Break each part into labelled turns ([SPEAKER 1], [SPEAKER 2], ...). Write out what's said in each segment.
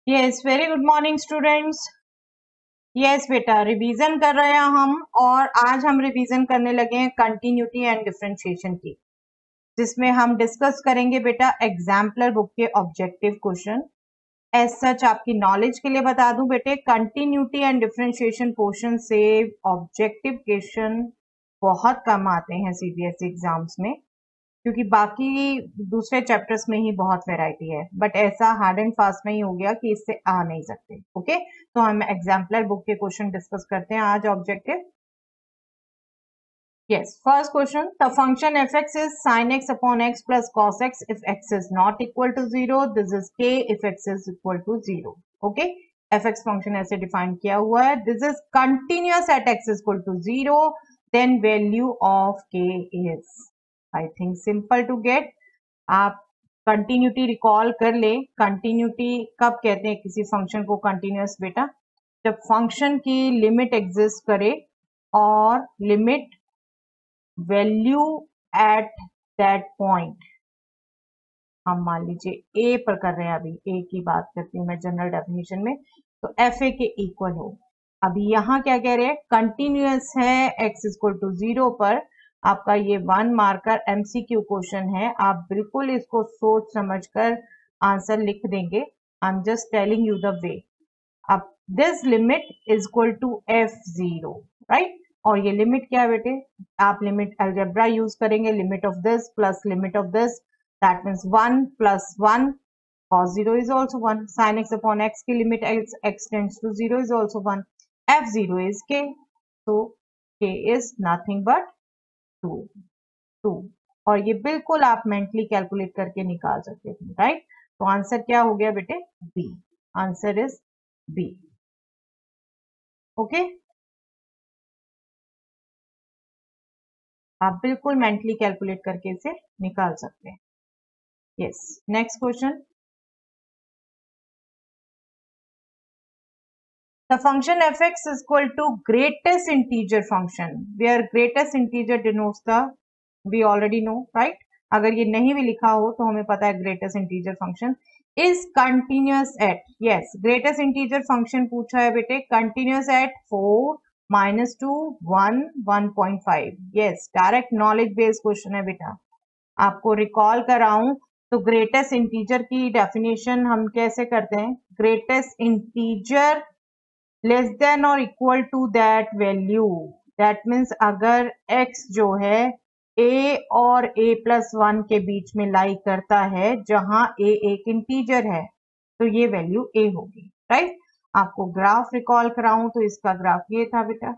[SPEAKER 1] Yes, very good morning students. Yes बेटा, revision कर रहे हैं हम और आज हम रिवीजन करने लगे हैं कंटिन्यूटी एंड डिफरेंशिएशन की, जिसमें हम डिस्कस करेंगे बेटा एग्जाम्पलर बुक के ऑब्जेक्टिव क्वेश्चन। एज सच आपकी नॉलेज के लिए बता दूं बेटे, कंटिन्यूटी एंड डिफरेंशिएशन पोर्शन से ऑब्जेक्टिव क्वेश्चन बहुत कम आते हैं सीबीएसई एग्जाम्स में, क्योंकि बाकी दूसरे चैप्टर्स में ही बहुत वैरायटी है, बट ऐसा हार्ड एंड फास्ट नहीं हो गया कि इससे आ नहीं सकते। ओके, तो हम एग्जाम्पलर बुक के क्वेश्चन डिस्कस करते हैं आज objective. Yes, first question, the function fx is sin x upon x plus cos x if x is not equal to 0, this is k if x is equal to 0। Okay, fx function ऐसे define किया हुआ है, this is continuous at x is equal to 0, then value of k is, I think simple to get. आप continuity recall कर ले। Continuity कब कहते हैं किसी फंक्शन को कंटिन्यूअस बेटा? जब फंक्शन की लिमिट एग्जिस्ट करे और limit value at that point, हम मान लीजिए ए पर कर रहे हैं, अभी ए की बात करती हूँ मैं जनरल डेफिनेशन में, तो एफ ए के इक्वल हो। अभी यहाँ क्या कह रहे हैं? कंटिन्यूअस है एक्स इक्वल टू 0 पर। आपका ये 1 मार्कर एमसीक्यू क्वेश्चन है, आप बिल्कुल इसको सोच समझकर आंसर लिख देंगे। I am just telling you the way. अब this limit is equal to f0, right? और ये लिमिट क्या है बेटे? आप लिमिट अलजेब्रा यूज करेंगे, limit of this plus limit of this, that means 1 plus 1, cos 0 is also 1, sin x upon x की limit x tends to 0 is also 1, f0 is k, so k is nothing but 2। और ये बिल्कुल आप mentally calculate करके निकाल सकते थे, right? तो आंसर क्या हो गया बेटे? B. Answer is B. Okay, आप बिल्कुल मेंटली कैलकुलेट करके इसे निकाल सकते हैं। Yes, next question, the function fx is equal to greatest integer function where greatest integer denotes the, we already know, right? अगर ये नहीं भी लिखा हो तो हमें पता है greatest integer function is continuous at, yes, greatest integer function पूछा है बेटे, continuous at 4, -2, 1, 1.5। yes, direct knowledge based question है बेटा। आपको रिकॉल कराऊं तो ग्रेटेस्ट इंटीजर की डेफिनेशन हम कैसे करते हैं? ग्रेटेस्ट इंटीजर लेस देन और equal to that value, that means अगर x जो है a और a+1 के बीच में लाई करता है, जहां a एक इंटीजर है, तो ये वैल्यू a होगी, राइट? आपको ग्राफ रिकॉल कराऊं तो इसका ग्राफ ये था बेटा,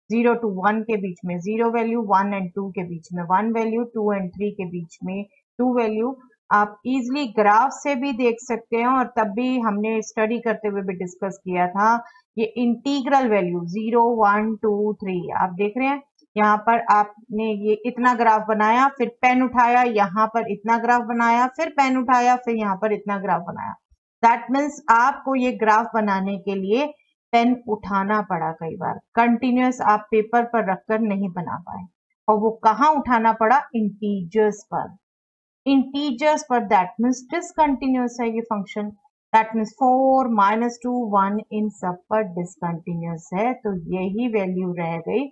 [SPEAKER 1] 0 to 1 के बीच में 0 वैल्यू, 1 and 2 के बीच में 1 वैल्यू, 2 and 3 के बीच में 2 वैल्यू। आप इजिली ग्राफ से भी देख सकते हैं, और तब भी हमने स्टडी करते हुए भी डिस्कस किया था, ये इंटीग्रल वैल्यू 0, 1, 2, 3 आप देख रहे हैं। यहाँ पर आपने ये इतना ग्राफ बनाया, फिर पेन उठाया, यहाँ पर इतना ग्राफ बनाया, फिर पेन उठाया, फिर यहाँ पर इतना ग्राफ बनाया। दैट मीन्स आपको ये ग्राफ बनाने के लिए पेन उठाना पड़ा कई बार, कंटिन्यूअस आप पेपर पर रखकर नहीं बना पाए। और वो कहाँ उठाना पड़ा? इंटीजर्स पर। इंटीजर्स पर, दैट मीन्स डिसकंटिन्यूअस है ये फंक्शन, दैट मीन्स 4, -2, 1 इन सब पर डिसकंटिन्यूअस है, तो यही वैल्यू रह गई।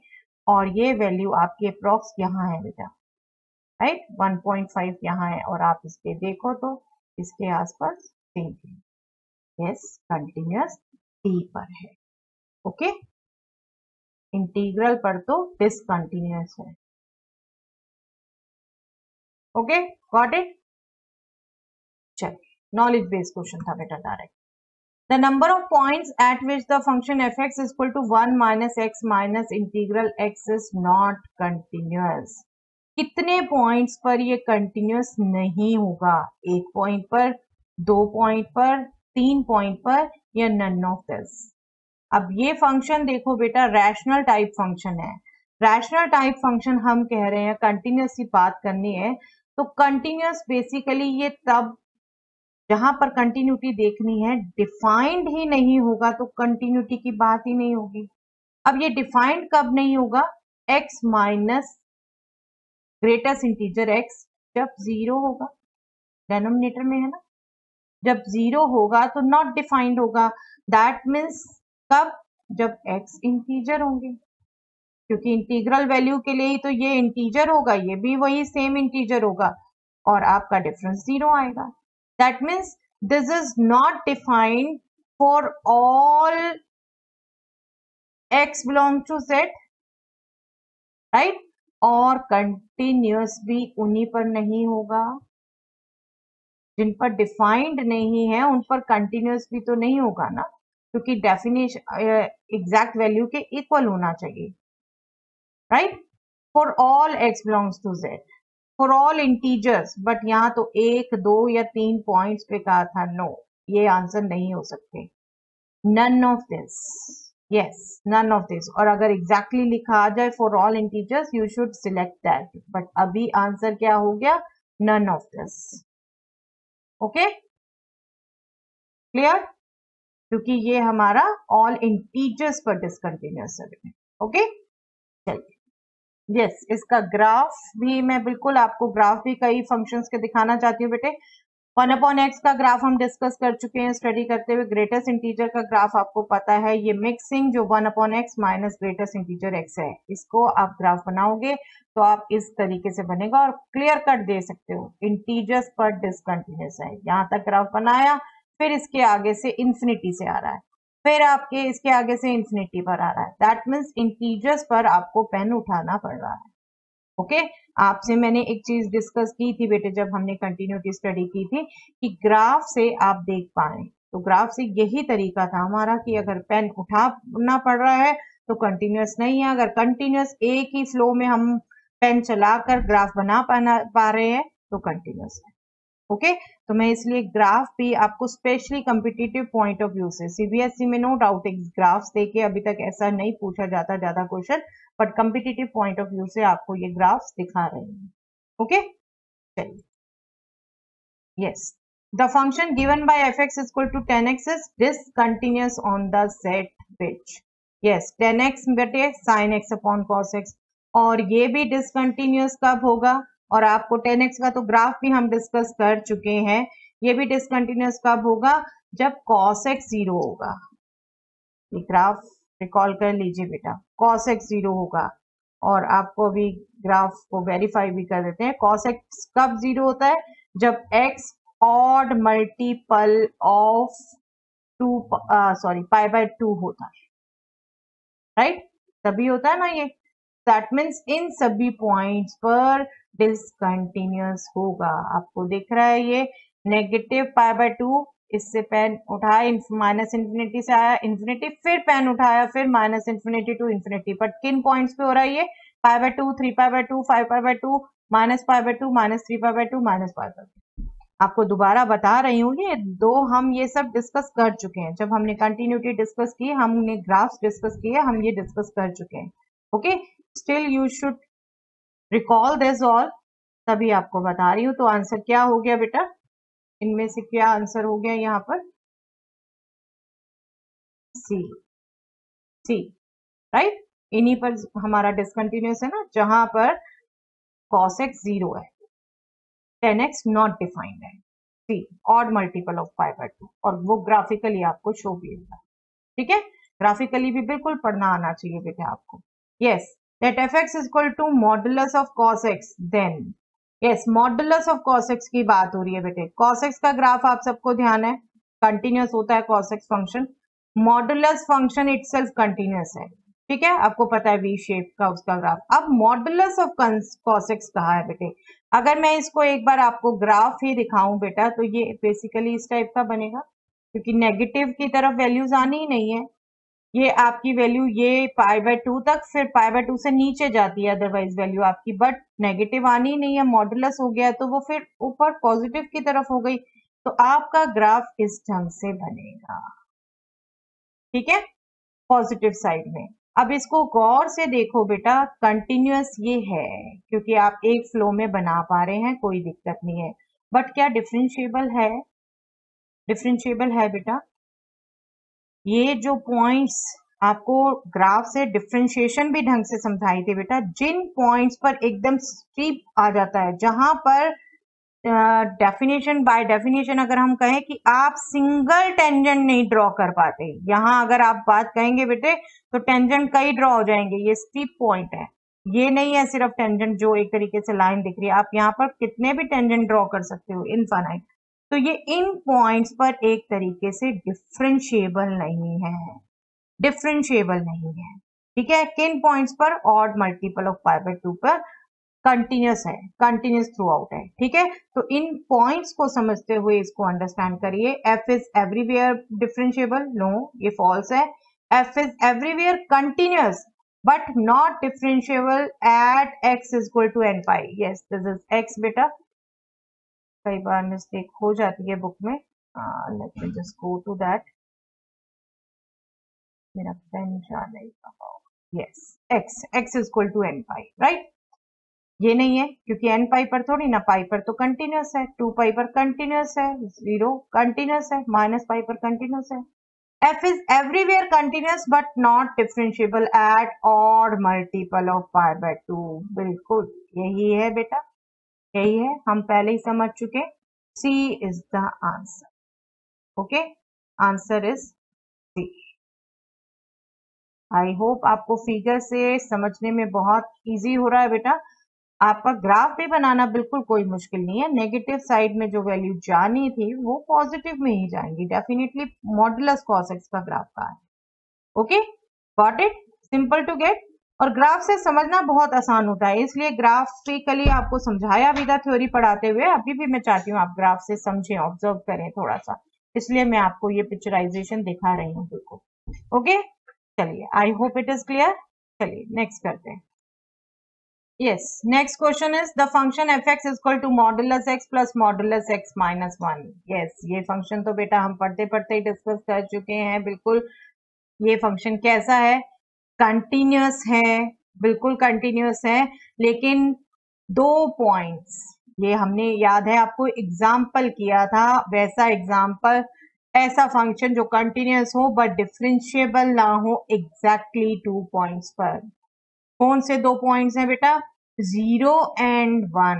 [SPEAKER 1] और ये वैल्यू आपके अप्रॉक्स यहाँ है बेटा, राइट? 1.5 यहाँ है, और आप इसके देखो तो इसके आसपास सेम थी। यस, कंटिन्यूअस डी पर है। ओके, इंटीग्रल पर तो डिसकंटिन्यूअस है। Okay, got it? चलिए, नॉलेज बेस्ड क्वेश्चन था बेटा direct. The number of points at which the function fx is equal to 1 minus x minus integral x is not continuous। कितने points पर ये continuous नहीं होगा? 1 पॉइंट पर, 2 पॉइंट पर, 3 पॉइंट पर, या नन ऑफ दिस। अब ये फंक्शन देखो बेटा, रैशनल टाइप फंक्शन है। रैशनल टाइप फंक्शन हम कह रहे हैं कंटिन्यूअस की बात करनी है, तो कंटिन्यूअस बेसिकली ये तब, जहां पर कंटिन्यूटी देखनी है, डिफाइंड ही नहीं होगा तो कंटिन्यूटी की बात ही नहीं होगी। अब ये डिफाइंड कब नहीं होगा? x minus greatest integer x जब 0 होगा, डेनोमिनेटर में है ना, जब 0 होगा तो नॉट डिफाइंड होगा। दैट मीन्स कब? जब x इंटीजर होंगे, क्योंकि इंटीग्रल वैल्यू के लिए ही तो ये इंटीजर होगा, ये भी वही सेम इंटीजर होगा और आपका डिफरेंस 0 आएगा। That means this is not defined for all x belong to z, right. और कंटिन्यूअस भी उन्हीं पर नहीं होगा, जिन पर डिफाइंड नहीं है उन पर कंटिन्यूअस भी तो नहीं होगा ना, क्योंकि डेफिनेशन एग्जैक्ट वैल्यू के इक्वल होना चाहिए, right. For all x belongs to z, for all integers, but यहाँ तो 1, 2 या 3 पॉइंट्स पे कहा था, नो, ये आंसर नहीं हो सकते। None of this, yes, none of this. और अगर एग्जैक्टली लिखा आ जाए for all integers, you should select that, but अभी आंसर क्या हो गया? None of this. Okay, clear? क्योंकि ये हमारा ऑल इंटीजर्स पर डिसकंटिन्यूअस है। ओके, चलिए, यस, इसका ग्राफ भी मैं बिल्कुल आपको ग्राफ भी कई फंक्शंस के दिखाना चाहती हूँ बेटे। 1/x का ग्राफ हम डिस्कस कर चुके हैं स्टडी करते हुए। ग्रेटेस्ट इंटीजर का ग्राफ आपको पता है, ये मिक्सिंग जो 1/x minus greatest integer x है, इसको आप ग्राफ बनाओगे तो आप इस तरीके से बनेगा और क्लियर कट दे सकते हो, इंटीजर्स पर डिसकंटिन्यूअस है। यहाँ तक ग्राफ बनाया, फिर इसके आगे से इंफिनिटी से आ रहा है, फिर आपके इसके आगे से इंफिनिटी पर आ रहा है। दैट मीन्स इंटीजर्स पर आपको पेन उठाना पड़ रहा है। ओके, आपसे मैंने एक चीज डिस्कस की थी बेटे जब हमने कंटिन्यूटी स्टडी की थी, कि ग्राफ से आप देख पाए, तो ग्राफ से यही तरीका था हमारा कि अगर पेन उठाना पड़ रहा है तो कंटिन्यूअस नहीं है, अगर कंटिन्यूअस एक ही फ्लो में हम पेन चलाकर ग्राफ बना पा रहे हैं तो कंटिन्यूअस है। ओके, तो मैं इसलिए ग्राफ भी आपको specially competitive point of view से, सीबीएसई में नो डाउट ग्राफ्स देके अभी तक ऐसा नहीं पूछा जाता ज्यादा question, but competitive point of view से आपको ये ग्राफ्स दिखा रहे हैं। ओके, चलिए, yes, the function given by fx equal to 10x is discontinuous on the set which, yes, 10x बटे sin x upon cos x, और ये भी डिसकंटिन्यूअस कब होगा? और आपको 10x का तो ग्राफ भी हम डिस्कस कर चुके हैं, ये भी डिसकंटिन्यूअस कब होगा? जब cos x 0 होगा। ये ग्राफ रिकॉल कर लीजिए बेटा, cos x 0 होगा, और आपको अभी ग्राफ को वेरीफाई भी कर देते हैं। cos x कब 0 होता है? जब x odd multiple of pi by 2 होता है, राइट, तभी होता है ना ये। दैट मीन्स इन सभी पॉइंट्स पर डिसकंटिन्यूअस होगा। आपको दिख रहा है ये नेगेटिव पाई बाय 2, इससे पेन उठाया, माइनस इंफिनिटी से आया इंफिनिटी, फिर पेन उठाया, फिर minus infinity to infinity, but किन पॉइंट्स पे हो रहा है ये? Pi by 2, 3 pi by 2, 5 pi by 2, minus pi by 2, minus 3 pi by 2, minus pi by 2। आपको दोबारा बता रही हूँ, ये दो हम ये सब डिस्कस कर चुके हैं, जब हमने कंटिन्यूटी डिस्कस की, हमने ग्राफ्स डिस्कस किए, हम ये डिस्कस कर चुके हैं। Okay, still you should recall this all, तभी आपको बता रही हूँ। तो आंसर क्या हो गया बेटा? इनमें से क्या आंसर हो गया यहाँ पर? सी, सी, राइट। इन्हीं पर हमारा डिसकंटिन्यूअस है ना, जहां पर cos x 0 है, 10x नॉट डिफाइंड है, C, odd multiple of pi by 2, और वो ग्राफिकली आपको शो भी होगा। ठीक है, ग्राफिकली भी बिल्कुल पढ़ना आना चाहिए बेटा आपको। Yes, that fx is equal to modulus of cos x, then yes, modulus of cos x की बात हो रही है बेटे। cos x का ग्राफ आप सबको ध्यान है, कंटिन्यूअस होता है cos x function, modulus function itself continuous है, ठीक है, आपको पता है वी शेप का उसका ग्राफ। अब मॉडुलस ऑफ cos x कहा है बेटे, अगर मैं इसको एक बार आपको ग्राफ ही दिखाऊं बेटा, तो ये बेसिकली इस टाइप का बनेगा, क्योंकि नेगेटिव की तरफ वैल्यूज आनी ही नहीं है, ये आपकी वैल्यू ये पाई बाय 2 तक, फिर पाई बाय 2 से नीचे जाती है अदरवाइज वैल्यू आपकी, बट नेगेटिव आनी नहीं है, मॉडुलस हो गया तो वो फिर ऊपर पॉजिटिव की तरफ हो गई, तो आपका ग्राफ इस ढंग से बनेगा, ठीक है, पॉजिटिव साइड में। अब इसको गौर से देखो बेटा, कंटिन्यूअस ये है क्योंकि आप एक फ्लो में बना पा रहे हैं, कोई दिक्कत नहीं है, बट क्या डिफरेंशिएबल है? डिफरेंशिएबल है बेटा। ये जो पॉइंट्स आपको ग्राफ से डिफरेंशिएशन भी ढंग से समझाई थी बेटा, जिन पॉइंट्स पर एकदम स्टीप आ जाता है, जहां पर डेफिनेशन बाय डेफिनेशन अगर हम कहें कि आप सिंगल टेंजेंट नहीं ड्रॉ कर पाते, यहाँ अगर आप बात कहेंगे बेटे तो टेंजेंट कई ड्रॉ हो जाएंगे। ये स्टीप पॉइंट है, ये नहीं है सिर्फ टेंजेंट जो एक तरीके से लाइन दिख रही है, आप यहाँ पर कितने भी टेंजेंट ड्रॉ कर सकते हो, इनफाइनाइट। तो ये इन पॉइंट्स पर एक तरीके से डिफरेंशिएबल नहीं है, डिफरेंशिएबल नहीं है। ठीक है, किन पॉइंट्स पर? Odd multiple of pi by 2 पर कंटिन्यूस है, कंटिन्यूस थ्रू आउट है। ठीक है, तो इन पॉइंट्स को समझते हुए इसको अंडरस्टैंड करिए। F is everywhere differentiable, no ये फॉल्स है। F is everywhere continuous but not differentiable at X is equal to N pi, yes this is X बेटा। कई बार मिस्टेक हो जाती है बुक में, let me just go to that, मेरा पेन जा नहीं रहा, yes X, X is equal to N pi, right. ये नहीं है क्योंकि एन पाई पर थोड़ी ना, पाई पर तो कंटिन्यूस है, 2 पाई पर कंटिन्यूस है, 0 कंटिन्यूस है, माइनस पाई पर कंटिन्यूस है। F is everywhere continuous but not differentiable eight odd multiple of pi by 2, बिल्कुल यही है बेटा, यही है, हम पहले ही समझ चुके। C is the answer, okay, answer is C. I hope आपको फिगर से समझने में बहुत इजी हो रहा है बेटा। आपका ग्राफ भी बनाना बिल्कुल कोई मुश्किल नहीं है, नेगेटिव साइड में जो वैल्यू जानी थी वो पॉजिटिव में ही जाएंगी डेफिनेटली। मॉडुलस कॉस एक्स का ग्राफ का है, okay, got it, simple to get. और ग्राफ से समझना बहुत आसान होता है, इसलिए ग्राफिकली आपको समझाया भी था थ्योरी पढ़ाते हुए, अभी भी मैं चाहती हूँ आप ग्राफ से समझें, ऑब्जर्व करें थोड़ा सा, इसलिए मैं आपको ये पिक्चराइजेशन दिखा रही हूँ बिल्कुल, ओके। चलिए, I hope it is clear. चलिए नेक्स्ट करते हैं। Yes, next question is the function fx is equal to modulus x plus modulus x minus 1. Yes, ये फंक्शन तो बेटा हम पढ़ते पढ़ते ही डिस्कस कर चुके हैं, बिल्कुल। ये फंक्शन कैसा है? कंटिन्यूस है, बिल्कुल कंटिन्यूस है, लेकिन 2 पॉइंट्स, ये हमने याद है आपको एग्जाम्पल किया था, वैसा एग्जाम्पल, ऐसा फंक्शन जो कंटिन्यूस हो बट डिफरेंशिएबल ना हो एग्जैक्टली 2 पॉइंट्स पर। कौन से 2 पॉइंट्स हैं बेटा? 0 एंड 1,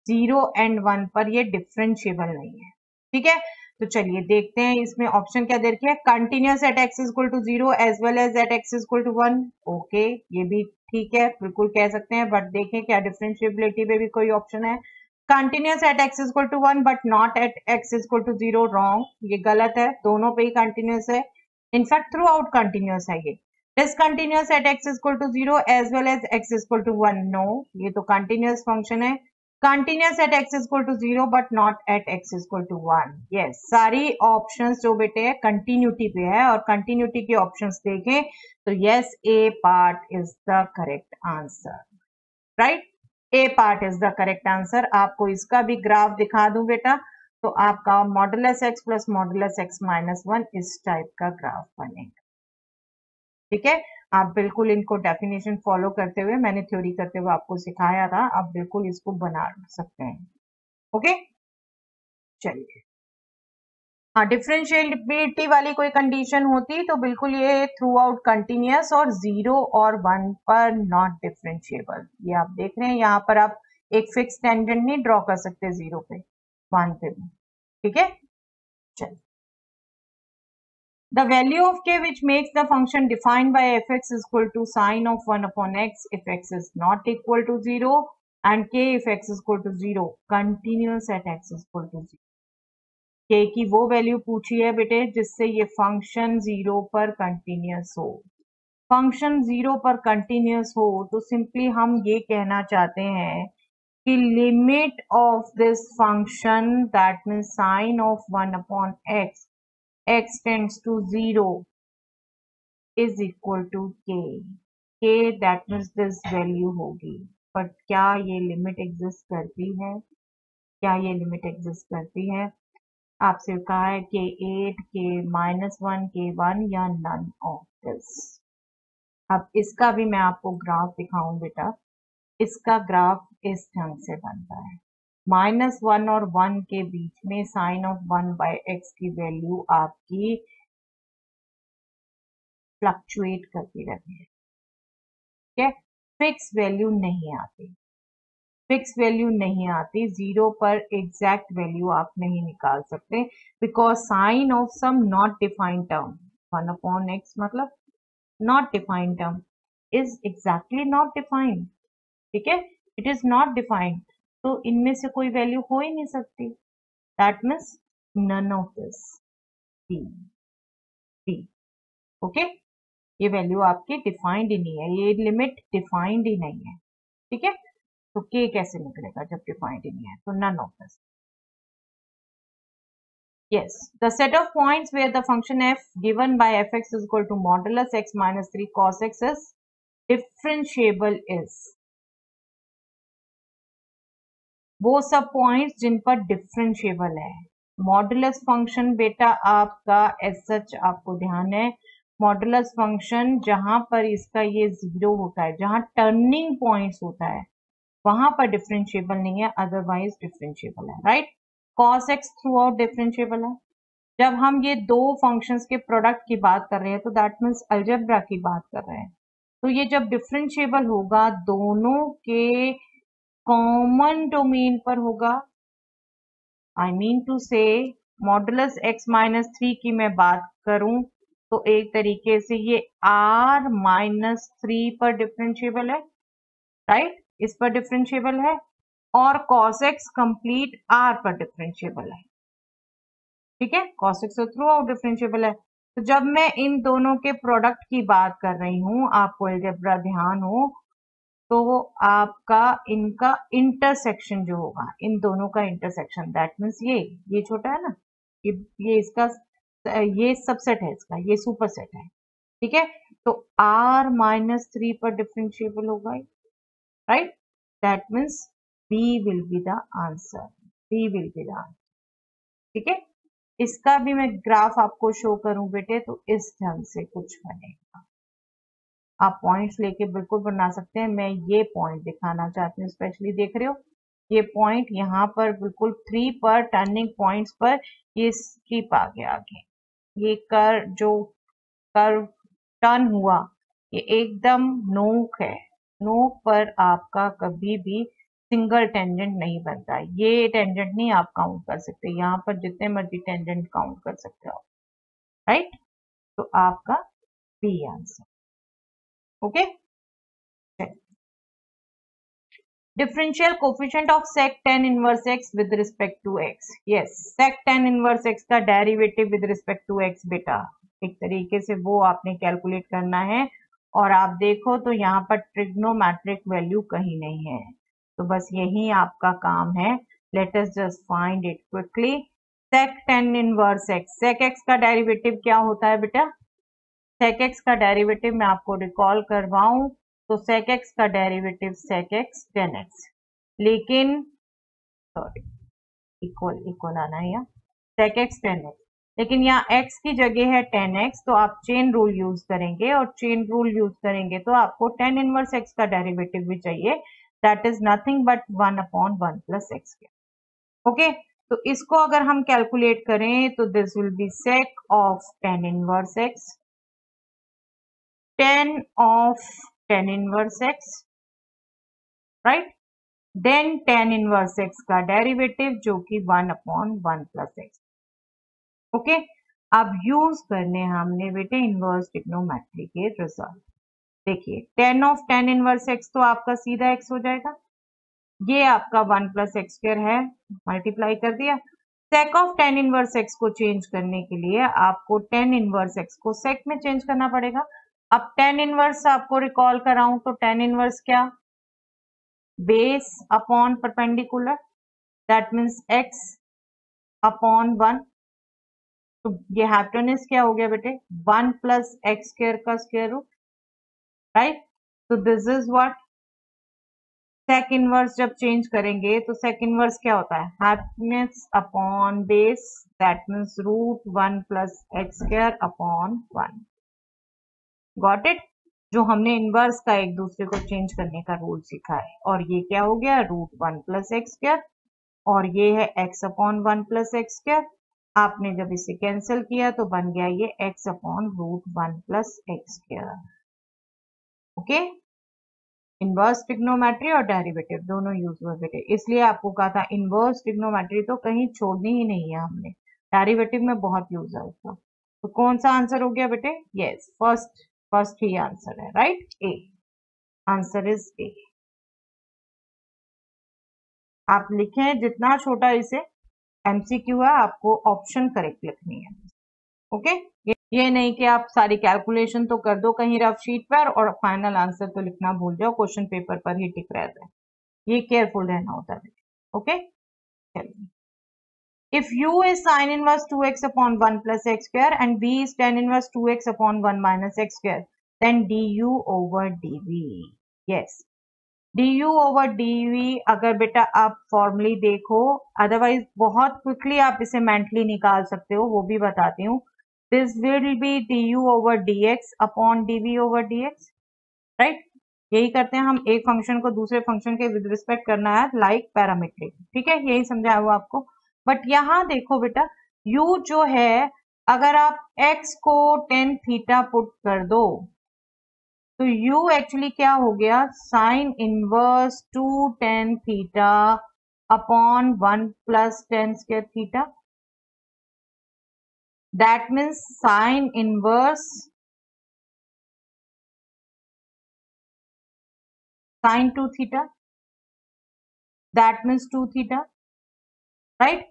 [SPEAKER 1] 0 एंड 1 पर ये डिफरेंशिएबल नहीं है। ठीक है, तो चलिए देखते हैं इसमें ऑप्शन क्या दे रखी है। Continuous at X is equal to 0 as well as at X is equal to 1, okay, ये भी ठीक है, बिल्कुल कह सकते हैं, बट देखें क्या डिफरेंशिएबिलिटी पे भी कोई ऑप्शन है। Continuous at X is equal to 1 but not at X is equal to 0, wrong, ये गलत है, दोनों पे ही कंटिन्यूस है, इनफैक्ट थ्रू आउट कंटिन्यूस है ये। Discontinuous at x is equal to 0 as well as x is equal to 1, no, ये तो continuous function है। Continuous at x is equal to 0 but not at x is equal to 1, yes, सारी options जो बेटे है continuity पे है, और continuity के options देखें तो yes, A part is the correct answer, right, A part is the correct answer। आपको इसका भी ग्राफ दिखा दूं बेटा, तो आपका modulus x plus modulus x minus 1 इस टाइप का ग्राफ बनेगा। ठीक है, आप बिल्कुल इनको डेफिनेशन फॉलो करते हुए, मैंने थ्योरी करते हुए आपको सिखाया था, आप बिल्कुल इसको बना सकते हैं, ओके। चलिए, हाँ, डिफरेंशिएबिलिटी वाली कोई कंडीशन होती तो बिल्कुल ये थ्रू आउट कंटिन्यूस और 0 और 1 पर नॉट डिफरेंशिएबल। ये आप देख रहे हैं, यहाँ पर आप एक फिक्स टेंजेंट नहीं ड्रॉ कर सकते 0 पे, 1 पे भी। ठीक है, चलिए, the value of k which makes the function defined by fx is equal to sine of 1 upon x if x is not equal to 0 and k if x is equal to 0 continuous at x is equal to 0। k की वो value पूछी है बेटे जिससे ये function 0 पर continuous हो। Function 0 पर कंटिन्यूस हो तो सिंपली हम ये कहना चाहते हैं कि limit of this function that means sign of 1 upon x, x tends to 0 is equal to k, k that means this value होगी। बट क्या ये लिमिट एग्जिस्ट करती है? क्या ये लिमिट एग्जिस्ट करती है? आपसे कहा है k 8, k -1, k 1 या नन ऑफ दिस। अब इसका भी मैं आपको ग्राफ दिखाऊं बेटा, इसका ग्राफ इस ढंग से बनता है, -1 और 1 के बीच में साइन ऑफ 1 बाय x की वैल्यू आपकी फ्लक्चुएट करती रहती है, ठीक है, फिक्स वैल्यू नहीं आती। फिक्स वैल्यू नहीं आती, 0 पर एग्जैक्ट वैल्यू आप नहीं निकाल सकते, because sine of some not defined term, 1/x मतलब not defined term is exactly not defined, ठीक है, इट इज नॉट डिफाइंड, तो इनमें से कोई वैल्यू हो ही नहीं सकती, that means none of this, D, okay, ये वैल्यू आपकी डिफाइंड ही नहीं है, ये लिमिट डिफाइंड ही नहीं है, ठीक है, तो के कैसे निकलेगा जब डिफाइंड ही नहीं है, तो none of this. Yes, the set of points where the function f given by fx is equal to modulus x minus 3 cos x is differentiable is, वो सब पॉइंट्स जिन पर डिफरेंशिएबल है. मॉडुलस फंक्शन बेटा आपका एज सच आपको ध्यान है, modulus function जहां पर इसका ये 0 होता है, जहां टर्निंग पॉइंट्स होता है, वहां पर डिफरेंशिएबल नहीं है, अदरवाइज डिफरेंशिएबल है, right. Cos x through out differentiable है. जब हम ये दो फंक्शंस के प्रोडक्ट की बात कर रहे हैं तो दैट मीन्स अलजेब्रा की बात कर रहे हैं, तो ये जब डिफरेंशिएबल होगा दोनों के कॉमन डोमेन पर होगा. आई मीन टू से मॉडुलस x माइनस 3 की मैं बात करूं तो एक तरीके से ये r माइनस 3 पर डिफरेंशिएबल है, राइट, इस पर डिफरेंशिएबल है, और cos x कंप्लीट r पर डिफरेंशिएबल है, ठीक है, cos x through out differentiable है. तो जब मैं इन दोनों के प्रोडक्ट की बात कर रही हूं, आपको अलजेब्रा ध्यान हो, तो आपका इनका इंटरसेक्शन जो होगा, इन दोनों का इंटरसेक्शन, दैट मीन्स ये छोटा है ना, ये इसका ये सबसेट है, इसका ये सुपर सेट है, ठीक है, तो r माइनस 3 पर डिफरेंशिएबल होगा, right, that means b will be the answer, b will be the answer, ठीक है. इसका भी मैं ग्राफ आपको शो करूं बेटे तो इस ढंग से कुछ बनेगा, आप पॉइंट्स लेके बिल्कुल बना सकते हैं. मैं ये पॉइंट दिखाना चाहती हूँ, स्पेशली देख रहे हो ये पॉइंट यहाँ पर बिल्कुल 3 पर टर्निंग पॉइंट्स पर ये स्किप आ गया आगे, ये जो कर्व टर्न हुआ ये एकदम नोक है, नोक पर आपका कभी भी सिंगल टेंजेंट नहीं बनता, ये टेंजेंट नहीं आप काउंट कर सकते, यहाँ पर जितने मर्जी टेंजेंट काउंट कर सकते हो, राइट, तो आपका B answer, okay. Differential coefficient of sec tan inverse x with respect to x, yes, sec tan inverse x का derivative with respect to x बेटा, एक तरीके से वो आपने कैलकुलेट करना है, और आप देखो तो यहाँ पर ट्रिग्नोमेट्रिक वैल्यू कहीं नहीं है, तो बस यही आपका काम है. Let us just find it quickly. sec tan inverse x, sec x का डेरिवेटिव क्या होता है बेटा, sec x का डेरिवेटिव मैं आपको रिकॉल करवाऊं तो sec x का derivative sec x tan x, लेकिन सॉरी इक्वल आना है यहाँ, sec x tan x, लेकिन यहाँ x की जगह है tan x, तो आप चेन रूल यूज करेंगे, और चेन रूल यूज करेंगे तो आपको tan इनवर्स x का डेरिवेटिव भी चाहिए, that is nothing but 1/1 plus x, okay. तो इसको अगर हम कैलकुलेट करें तो this will be sec of tan inverse x, tan of tan inverse x, right, then tan inverse x का डेरिवेटिव जो कि 1/1 प्लस x, ओके. अब यूज करने हमने बेटे इनवर्स ट्रिग्नोमेट्री के रिजल्ट, देखिए tan of tan inverse x तो आपका सीधा x हो जाएगा, ये आपका 1 प्लस एक्स स्क्वायर है, मल्टीप्लाई कर दिया. sec of tan inverse x को चेंज करने के लिए आपको tan इनवर्स x को sec में चेंज करना पड़ेगा. अब tan इनवर्स आपको रिकॉल कराऊं तो tan इनवर्स क्या, base upon perpendicular, that means x upon 1, तो ये हाइपोटेन्यूज क्या हो गया बेटे, 1 प्लस एक्स स्क्वायर का स्क्वायर रूट, राइट. तो this is what sec inverse जब चेंज करेंगे तो sec इनवर्स क्या होता है, hypotenuse upon base, that means root 1 plus X square upon 1, got it. जो हमने इनवर्स का एक दूसरे को चेंज करने का रूल सीखा है, और ये क्या हो गया, रूट 1 प्लस एक्स स्क्वायर, और ये है x upon 1 plus X square. आपने जब इसे कैंसिल किया तो बन गया ये x upon root 1 plus X square, okay. Inverse trigonometry और डेरिवेटिव दोनों यूज हुए बेटे, इसलिए आपको कहा था इनवर्स ट्रिग्नोमेट्री तो कहीं छोड़नी ही नहीं है हमने, डेरिवेटिव में बहुत यूज है उसका। तो कौन सा आंसर हो गया बेटे? यस, फर्स्ट ही आंसर है, right? A answer is a. आप लिखें जितना छोटा इसे, एमसीक्यू है, आपको ऑप्शन करेक्ट लिखनी है, ओके? ये नहीं कि आप सारी कैलकुलेशन तो कर दो कहीं रफ शीट पर और फाइनल आंसर तो लिखना भूल जाओ, क्वेश्चन पेपर पर ही टिक रह जाए। ये केयरफुल रहना होता है, okay? If u is sin inverse 2x upon 1 plus x square and v is tan inverse 2x upon 1 minus x square, then du over dv. Yes, du over dv अगर बेटा आप फॉर्मली देखो, otherwise बहुत quickly आप इसे mentally निकाल सकते हो, वो भी बताती हूँ। This will be du over dx upon dv over dx, right? यही करते हैं हम, एक फंक्शन को दूसरे फंक्शन के विद रिस्पेक्ट करना है लाइक पैरामीट्रिक, ठीक है? यही समझाया हुआ आपको। बट यहाँ देखो बेटा, u जो है, अगर आप x को tan थीटा पुट कर दो तो u एक्चुअली क्या हो गया? Sine inverse 2 tan theta upon 1 plus tan square theta. That means sine inverse sine 2 theta, that means 2 theta, right?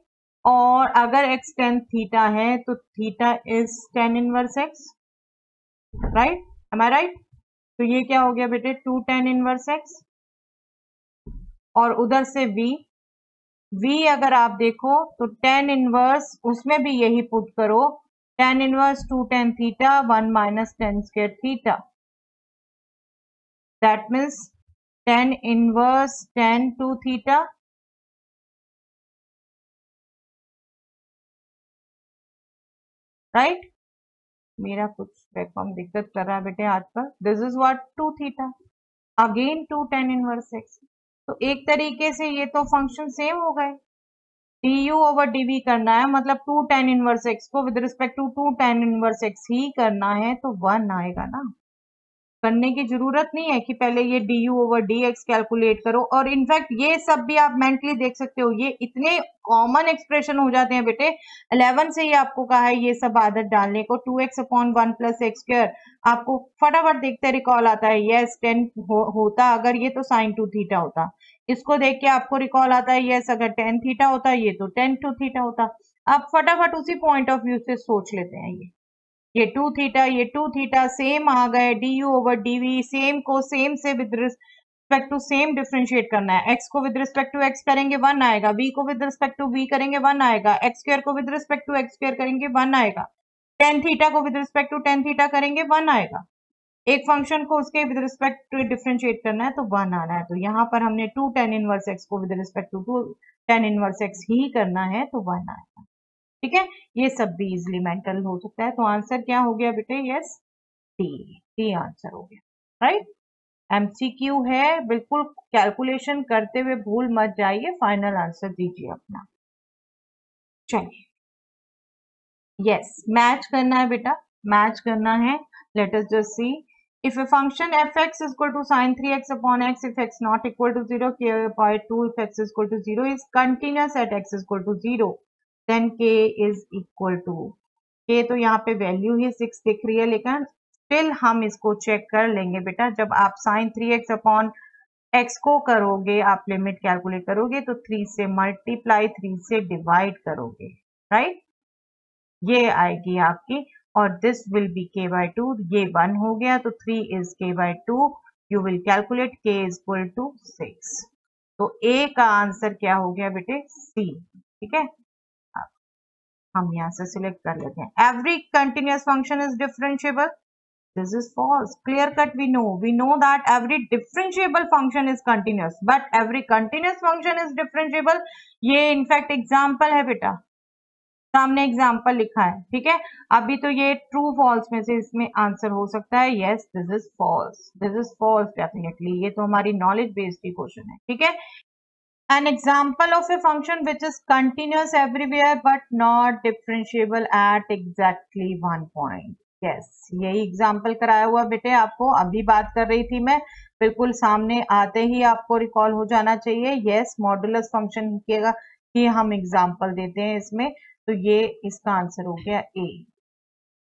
[SPEAKER 1] और अगर x tan थीटा है तो theta is tan inverse x, right? Am I right? तो ये क्या हो गया बेटे? 2 tan इनवर्स x, और उधर से v अगर आप देखो तो tan इनवर्स, उसमें भी यही पुट करो, tan inverse 2 tan theta 1 minus tan square theta, that means tan inverse tan 2 theta, right? मेरा कुछ प्लेटफॉर्म दिक्कत कर रहा है बेटे आज पर। This is what? 2 theta again 2 tan inverse x। तो एक तरीके से ये तो फंक्शन सेम हो गए। du ओवर dv करना है, मतलब 2 tan इनवर्स x को with respect to 2 tan inverse x ही करना है, तो 1 आएगा ना। करने की जरूरत नहीं है कि पहले ये du ओवर dx कैलकुलेट करो, और इनफैक्ट ये सब भी आप मेंटली देख सकते हो, ये इतने कॉमन एक्सप्रेशन हो जाते हैं बेटे। 11 से ही आपको कहा है ये सब आदत डालने को। 2x upon 1 plus X square आपको फटाफट देखते रिकॉल आता है, यस 10 होता अगर ये तो साइन 2 थीटा होता। इसको देख के आपको रिकॉल आता है, यस अगर tan थीटा होता ये तो tan 2 थीटा होता। आप फटाफट उसी पॉइंट ऑफ व्यू से सोच लेते हैं, ये 2 थीटा ये 2 थीटा सेम आ गए, du ओवर dv सेम को सेम से with respect to same differentiate करना है। x को विद रिस्पेक्ट टू x करेंगे 1 आएगा, v को विद रिस्पेक्ट टू v करेंगे 1 आएगा, x स्क्वायर को with respect to x square करेंगे 1 आएगा, tan थीटा को with respect to tan theta करेंगे 1 आएगा। एक फंक्शन को उसके विद रिस्पेक्ट टू डिफरेंशिएट करना है तो 1 आना है। तो यहाँ पर हमने 2 tan इनवर्स x को with respect to 2 tan inverse x ही करना है तो 1 आएगा, ठीक है? ये सब भी इजिली मेंटल हो सकता है। तो आंसर क्या हो गया बेटे? यस, टी आंसर हो गया, राइट? एमसीक्यू है, बिल्कुल कैलकुलेशन करते हुए भूल मत जाइए, फाइनल आंसर दीजिए अपना। चलिए, यस मैच करना है बेटा, मैच करना है। Let us just see, if a function fx is equal to sin 3x upon x if x not equal to 0, k by 2 if x is equal to 0 is continuous at x is equal to 0, then k is equal to, k तो यहाँ पे value ही 6 दिख रही है, लेकिन still हम इसको check कर लेंगे बेटा। जब आप sin 3x अपॉन x को करोगे, आप लिमिट कैलकुलेट करोगे तो 3 से मल्टीप्लाई 3 से डिवाइड करोगे, राइट? ये आएगी आपकी, और this will be k by 2, ये 1 हो गया तो 3 is k by 2, you will calculate k is equal to 6। तो a का आंसर क्या हो गया बेटे? C, ठीक है? हम यहाँ से सिलेक्ट कर लेते हैं। Every continuous function is differentiable, this is false, clear cut, we know that every differentiable function is continuous, but every continuous function is differentiable। ये इनफैक्ट एग्जाम्पल है बेटा, सामने एग्जाम्पल लिखा है, ठीक है? अभी तो ये ट्रू फॉल्स में से इसमें आंसर हो सकता है, yes this is false, this is false definitely. ये तो हमारी नॉलेज बेस्ड ही क्वेश्चन है, ठीक है? An example of a function which is continuous everywhere but not differentiable at exactly one point। Yes, यही एग्जाम्पल कराया हुआ बेटे आपको, अभी बात कर रही थी मैं, बिल्कुल सामने आते ही आपको रिकॉल हो जाना चाहिए। यस, मॉडुलस फंक्शन की हम एग्जाम्पल देते हैं इसमें, तो ये इसका आंसर हो गया ए।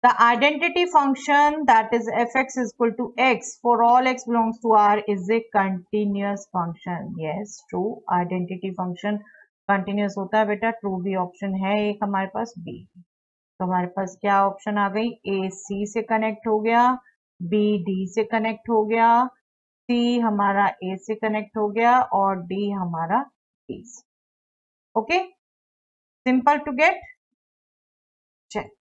[SPEAKER 1] The identity function that is fx is equal to x for all x belongs to R is a continuous function. Yes, true. Identity function continuous होता है बेटा, true भी ऑप्शन है एक हमारे पास B। तो हमारे पास क्या ऑप्शन आ गई, A C से कनेक्ट हो गया, B D से कनेक्ट हो गया, C हमारा A से कनेक्ट हो गया और D हमारा B से। Okay, simple to get, check.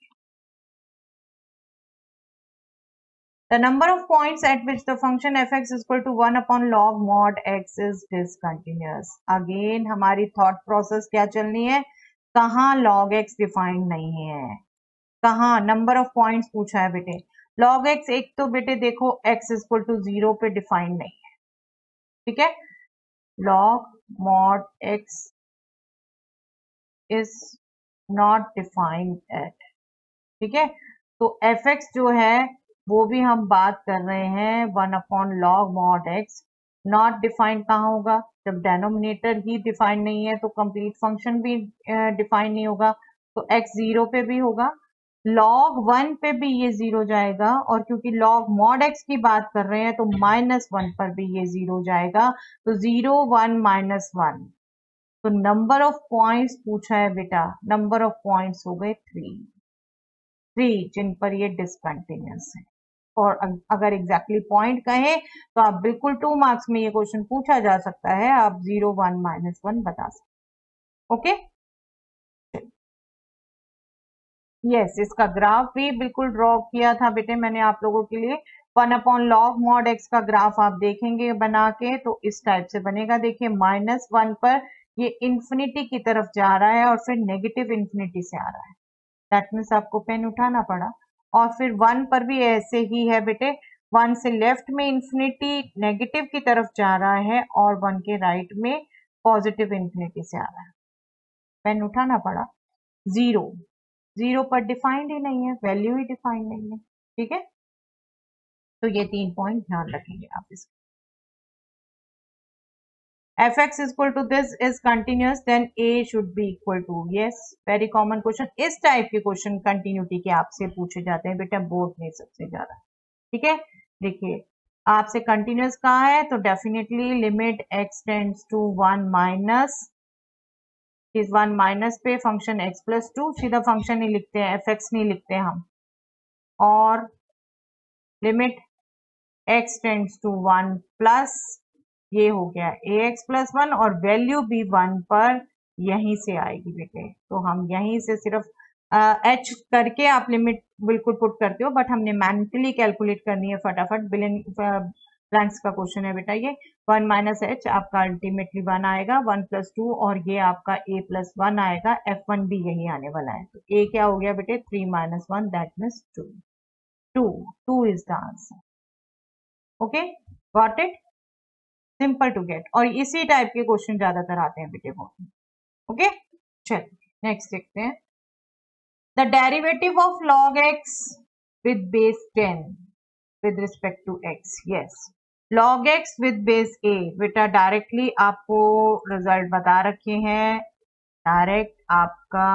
[SPEAKER 1] The number of points at which the function fx is equal to 1 upon log mod x is discontinuous. Again हमारी thought process क्या चलनी है, कहाँ log x डिफाइंड नहीं है, कहाँ नंबर ऑफ पॉइंट्स पूछा है बेटे। log x एक तो बेटे देखो x इज इक्वल टू 0 पे डिफाइंड नहीं है, ठीक है, log mod x is not defined at, ठीक है। तो fx जो है वो भी हम बात कर रहे हैं 1 upon log mod x, not defined कहाँ होगा, जब डेनोमिनेटर ही डिफाइंड नहीं है तो कंप्लीट फंक्शन भी डिफाइंड नहीं होगा। तो x 0 पे भी होगा, log 1 पे भी ये 0 जाएगा, और क्योंकि log mod x की बात कर रहे हैं तो -1 पर भी ये 0 जाएगा। तो 0 1 -1, तो नंबर ऑफ पॉइंट्स पूछा है बेटा, नंबर ऑफ पॉइंट्स हो गए 3 जिन पर ये डिसकंटिन्यूअस है। और अगर एग्जैक्टली पॉइंट कहें तो आप बिल्कुल 2 मार्क्स में ये क्वेश्चन पूछा जा सकता है, आप 0 1 -1 बता सकते। ओके, यस, इसका ग्राफ भी बिल्कुल ड्रॉ किया था बेटे मैंने आप लोगों के लिए। 1 अपॉन लॉग मॉड एक्स का ग्राफ आप देखेंगे बना के तो इस टाइप से बनेगा। देखिए -1 पर ये इंफिनिटी की तरफ जा रहा है और फिर नेगेटिव इंफिनिटी से आ रहा है, दैट मीन्स आपको पेन उठाना पड़ा। और फिर 1 पर भी ऐसे ही है बेटे, 1 से लेफ्ट में इंफिनिटी नेगेटिव की तरफ जा रहा है और 1 के राइट में पॉजिटिव इंफिनिटी से आ रहा है, पेन उठाना पड़ा। 0 पर डिफाइंड ही नहीं है, वैल्यू ही डिफाइंड नहीं है, ठीक है। तो ये 3 पॉइंट ध्यान रखेंगे आप इसको। fx is equal to this is continuous, then a should be equal to, yes, very common question। इस टाइप के क्वेश्चन कंटिन्यूटी के आपसे पूछे जाते हैं बेटा बोर्ड में सबसे ज्यादा, ठीक है। देखिए आपसे कंटिन्यूस कहा है तो definitely limit x tends to 1 minus, इस 1 माइनस पे फंक्शन x प्लस 2, सीधा फंक्शन ही लिखते हैं, fx नहीं लिखते हम, और limit x tends to 1 plus, ये हो गया ax प्लस 1, और वैल्यू भी 1 पर यहीं से आएगी बेटे। तो हम यहीं से सिर्फ h करके आप लिमिट बिल्कुल पुट करते हो, बट हमने मैन्युअली कैलकुलेट करनी है फटाफट, ब्लैंक्स का क्वेश्चन है बेटा ये। 1 माइनस h आपका अल्टीमेटली 1 आएगा, 1 प्लस 2, और ये आपका a प्लस 1 आएगा, f1 भी यही आने वाला है। तो a क्या हो गया बेटे, 3 minus 1, that means 2 is the answer. Okay, got it, simple to get. और इसी टाइप के क्वेश्चन ज्यादातर आते हैं बेटे बोर्ड में। ओके, चलिए नेक्स्ट देखते हैं। The derivative of log x with base 10 with respect to x, yes, log x with base a, बेटा डायरेक्टली आपको रिजल्ट बता रखे हैं, डायरेक्ट आपका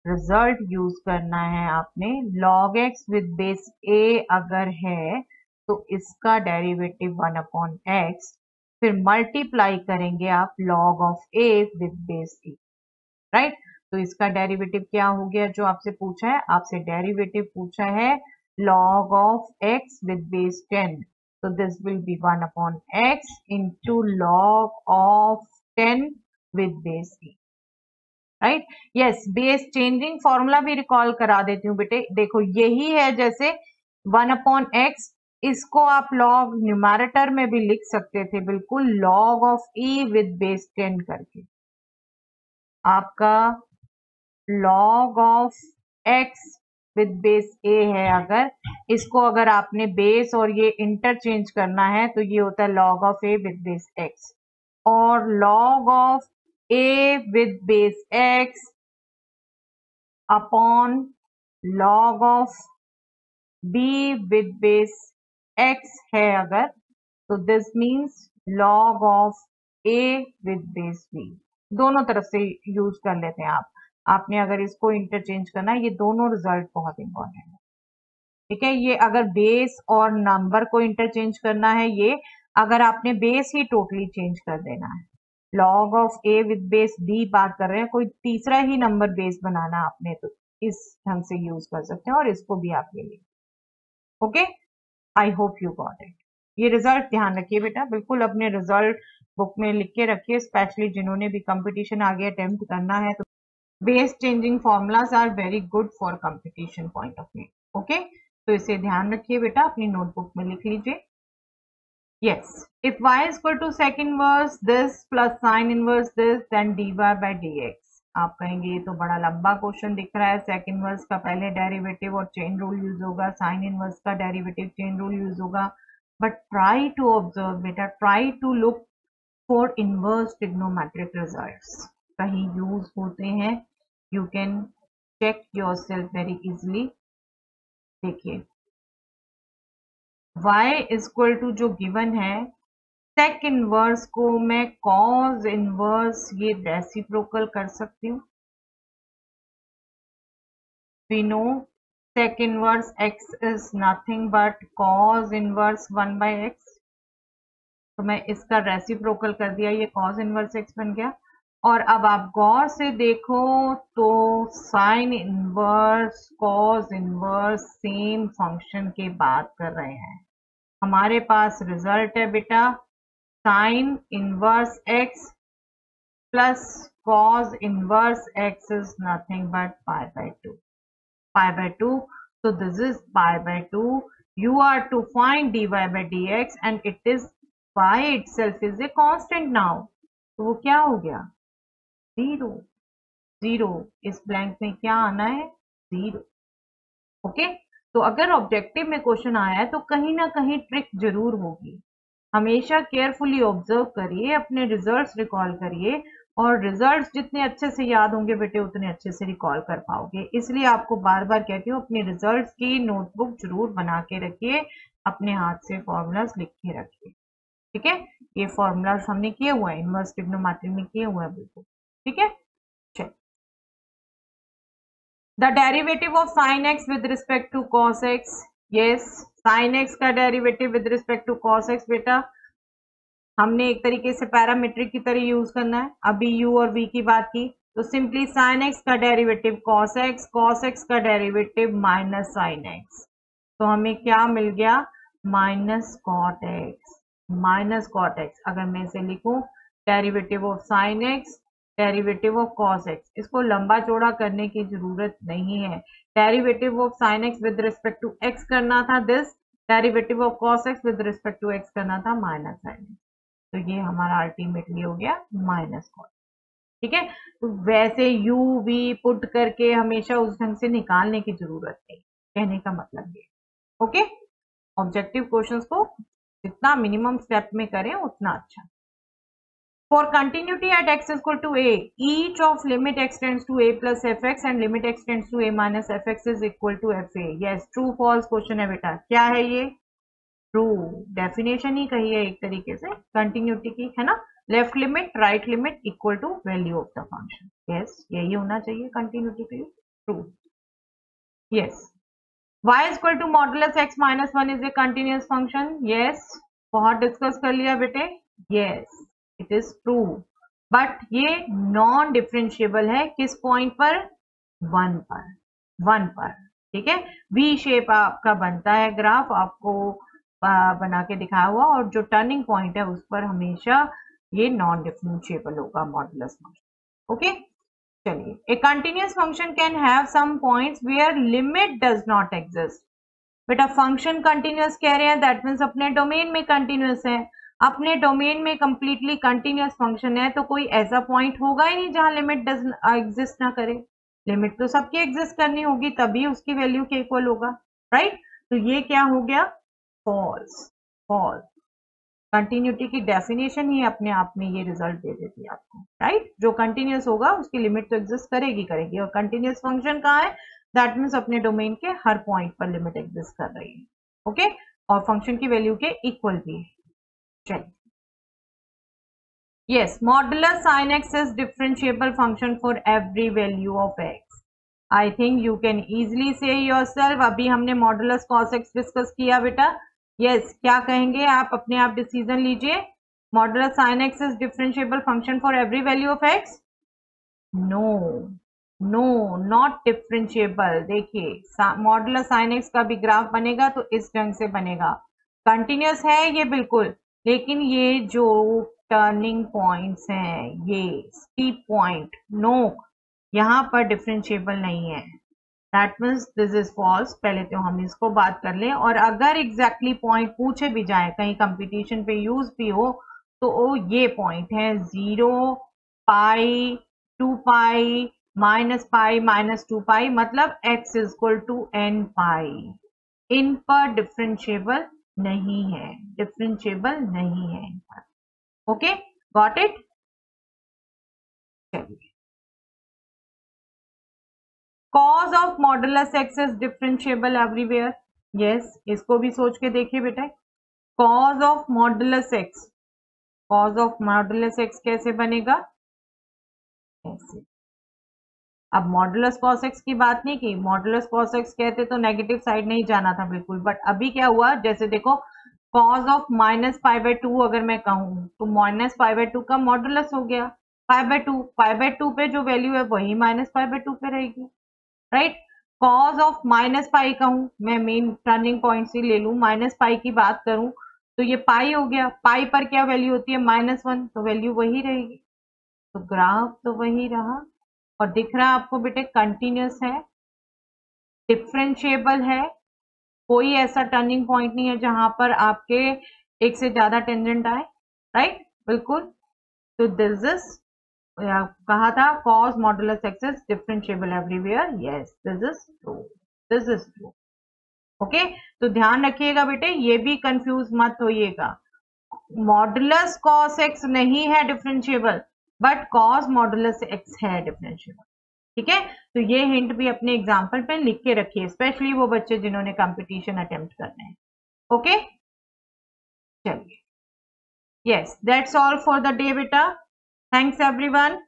[SPEAKER 1] रिजल्ट यूज करना है आपने। log x with base a अगर है तो इसका डेरिवेटिव 1 अपॉन एक्स, फिर मल्टीप्लाई करेंगे आप log ऑफ a with base a, right. तो इसका डेरिवेटिव क्या हो गया जो आपसे पूछा है, आपसे डेरिवेटिव पूछा है log of x with base 10, तो this will be 1 upon x into log of 10 with base a, right. Yes, base changing formula भी रिकॉल करा देती हूँ बेटे, देखो यही है, जैसे 1 अपॉन एक्स, इसको आप लॉग न्यूमैरेटर में भी लिख सकते थे बिल्कुल, log of e with base 10 करके, आपका log of x with base a है, अगर इसको अगर आपने बेस और ये इंटरचेंज करना है तो ये होता है log of a with base x, और log ऑफ a with base x upon log of b with base x है अगर, तो this means log of a with base b. दोनों तरफ से यूज कर लेते हैं आप। आपने अगर इसको इंटरचेंज करना है, ये दोनों रिजल्ट बहुत इंपॉर्टेंट है, ठीक है। ये अगर बेस और नंबर को इंटरचेंज करना है, ये अगर आपने बेस ही टोटली चेंज कर देना है, log of a with base b बात कर रहे हैं, कोई तीसरा ही नंबर बेस बनाना है आपने, तो इस ढंग से यूज कर सकते हैं और इसको भी आप ले लीजिए। Okay, I hope you got it. ये रिजल्ट ध्यान रखिए बेटा, बिल्कुल अपने रिजल्ट बुक में लिख के रखिए, स्पेशली जिन्होंने भी कंपटीशन आगे अटेम्प्ट करना है, तो base changing formulas are very good for competition point of view. Okay, तो इसे ध्यान रखिए बेटा, अपनी नोटबुक में लिख लीजिए। Yes, if y is equal to sec inverse this plus sin inverse this, then dy by dx। आप कहेंगे ये तो बड़ा लंबा क्वेश्चन दिख रहा है, सेक इनवर्स का पहले डेरिवेटिव और चेन रूल यूज होगा, साइन इनवर्स का डेरिवेटिव चेन रूल यूज होगा, बट ट्राई टू ऑब्जर्व बेटा, try to look for inverse trigonometric results, कहीं यूज होते हैं, you can check yourself very easily. देखिए y इज इक्वल टू जो given है, सेक इनवर्स को मैं कॉज इनवर्स ये रेसिप्रोकल कर सकती हूँ। We know sec inverse x is nothing but cos inverse 1/x, तो मैं इसका रेसिप्रोकल कर दिया, ये कॉज इनवर्स x बन गया। और अब आप गौर से देखो तो sine inverse cause inverse same function की बात कर रहे हैं। हमारे पास रिजल्ट है बेटा sine inverse x plus cos inverse x is nothing but pi by 2. Pi by 2. So this is pi by 2. You are to find dy by dx and it is by itself is a constant now. तो वो क्या हो गया? 0. 0 इस blank में क्या आना है? 0. ओके, तो अगर ऑब्जेक्टिव में क्वेश्चन आया है तो कहीं ना कहीं ट्रिक जरूर होगी। हमेशा केयरफुली ऑब्जर्व करिए, अपने रिजल्ट्स रिकॉल करिए, और रिजल्ट्स जितने अच्छे से याद होंगे बेटे उतने अच्छे से रिकॉल कर पाओगे। इसलिए आपको बार बार कहती हूँ अपने रिजल्ट्स की नोटबुक जरूर बना के रखिए, अपने हाथ से फॉर्मूलाज लिख के रखिए, ठीक है। ये फॉर्मूलाज हमने किए हुए हैं, इनवर्स ट्रिग्नोमेट्री में किए हुए हैं बिल्कुल, ठीक है। चल, the derivative of sine x with respect to cos x. Yes, sine x का derivative with respect to cos x बेटा हमने एक तरीके से पैरामीट्रिक की तरह यूज करना है। अभी u और v की बात की तो सिंपली साइन एक्स का डेरिवेटिव कॉस एक्स का डेरिवेटिव माइनस साइन एक्स, तो हमें क्या मिल गया? Minus cot x. अगर मैं इसे लिखूं derivative of sine x derivative of cos x, इसको लंबा चौड़ा करने की जरूरत नहीं है। Derivative of sine x with respect to x करना था this, derivative of cos x with respect to x करना था माइनस साइन एक्स, तो ये हमारा अल्टीमेटली हो गया माइनस कॉट, ठीक है। तो वैसे u v पुट करके हमेशा उस ढंग से निकालने की जरूरत नहीं, कहने का मतलब ये। ओके, ऑब्जेक्टिव क्वेश्चंस को जितना मिनिमम स्टेप में करें उतना अच्छा। For continuity at x equal to a, each of limit x tends to a plus fx and limit x tends to a minus fx is equal to fa। Yes, true false question है बेटा। क्या है ये? True. Definition ही कही है एक तरीके से कंटिन्यूटी की, है ना। Left limit right limit equal to value of the function. Yes, यही होना चाहिए कंटिन्यूटी के लिए। True. Yes, y is equal to modulus x minus 1 is a continuous function. Yes, बहुत डिस्कस कर लिया बेटे। Yes, it is true. But ये नॉन डिफरेंशिएबल है किस पॉइंट पर? 1 पर, ठीक है। V शेप आपका बनता है ग्राफ, आपको बना के दिखाया हुआ, और जो टर्निंग पॉइंट है उस पर हमेशा ये नॉन डिफरेंशिएबल होगा मॉडुलस फंक्शन। ओके, चलिए, a continuous function can have some points where limit does not exist. बेटा फंक्शन कंटिन्यूअस कह रहे हैं, दैट मीन्स अपने डोमेन में कंटिन्यूअस है। अपने डोमेन में कंप्लीटली कंटिन्यूअस फंक्शन है तो कोई ऐसा पॉइंट होगा ही नहीं जहां लिमिट डज एग्जिस्ट ना करे। लिमिट तो सबकी एग्जिस्ट करनी होगी, तभी उसकी वैल्यू के इक्वल होगा, राइट। तो ये क्या हो गया? फॉल्स। कंटिन्यूटी की डेफिनेशन ही अपने आप में ये रिजल्ट दे देती है आपको, राइट। जो कंटिन्यूअस होगा उसकी लिमिट तो एग्जिस्ट करेगी, और कंटिन्यूअस फंक्शन कहाँ है? दैट मीन्स अपने डोमेन के हर पॉइंट पर लिमिट एग्जिस्ट कर रही है, ओके और फंक्शन की वैल्यू के इक्वल भी है। चलिए, yes, modulus sin x is differentiable function for every value of x. I think you can easily say yourself. अभी हमने मॉडुलस cos x डिस्कस किया बेटा, yes, क्या कहेंगे आप, अपने आप डिसीजन लीजिए। Modulus sin x is differentiable function for every value of x? No, no, not differentiable। देखिए मॉडुलस sin x का भी ग्राफ बनेगा तो इस ढंग से बनेगा, कंटिन्यूस है ये बिल्कुल, लेकिन ये जो टर्निंग पॉइंट्स हैं, ये स्टीप पॉइंट, नोक, यहाँ पर डिफरेंशिएबल नहीं है। That means this is false. पहले तो हम इसको बात कर लें, और अगर एग्जैक्टली पॉइंट पूछे भी जाए, कहीं कंपटीशन पे यूज भी हो, तो ये पॉइंट है 0, पाई, 2 पाई, माइनस 2 पाई, मतलब x is equal to n पाई। इन पर डिफरेंशिएबल नहीं है, डिफरेंशिएबल नहीं है इन पर। Okay, got it. चलिए, cos of modulus x is differentiable everywhere. Yes, इसको भी सोच के देखिए बेटा, cos of modulus x, cos of modulus x कैसे बनेगा, ऐसे। अब मॉडुलस कॉस एक्स की बात नहीं की, मॉडुलस कॉस एक्स कहते तो नेगेटिव साइड नहीं जाना था बिल्कुल, बट अभी क्या हुआ, जैसे देखो कॉज ऑफ -π/2 अगर मैं कहूं तो -π/2 का मॉडुलस हो गया π/2 पे जो वैल्यू है वही -π/2 पे रहेगी, राइट। कॉज ऑफ -π कहूं, मैं मेन टर्निंग पॉइंट से ले लूं, -π की बात करूं तो ये पाई हो गया, पाई पर क्या वैल्यू होती है -1, तो वैल्यू वही रहेगी, तो ग्राफ तो वही रहा। और दिख रहा है आपको बेटे, कंटिन्यूस है, डिफरेंशिएबल है, कोई ऐसा टर्निंग पॉइंट नहीं है जहां पर आपके एक से ज्यादा टेंजेंट आए, राइट, बिल्कुल। तो दिस इज, कहा था cos modulus x is differentiable everywhere, yes this is true, this is true. Okay, तो ध्यान रखिएगा बेटे, ये भी कंफ्यूज मत होइएगा, मॉडुलस cos एक्स नहीं है differentiable, but cos modulus x है डिफरेंशिएबल, ठीक है। तो ये हिंट भी अपने एग्जाम्पल पे लिख के रखिए, स्पेशली वो बच्चे जिन्होंने कंपटीशन अटेम्प्ट करने हैं। ओके, चलिए, yes that's all for the day बेटा, थैंक्स एवरीवन।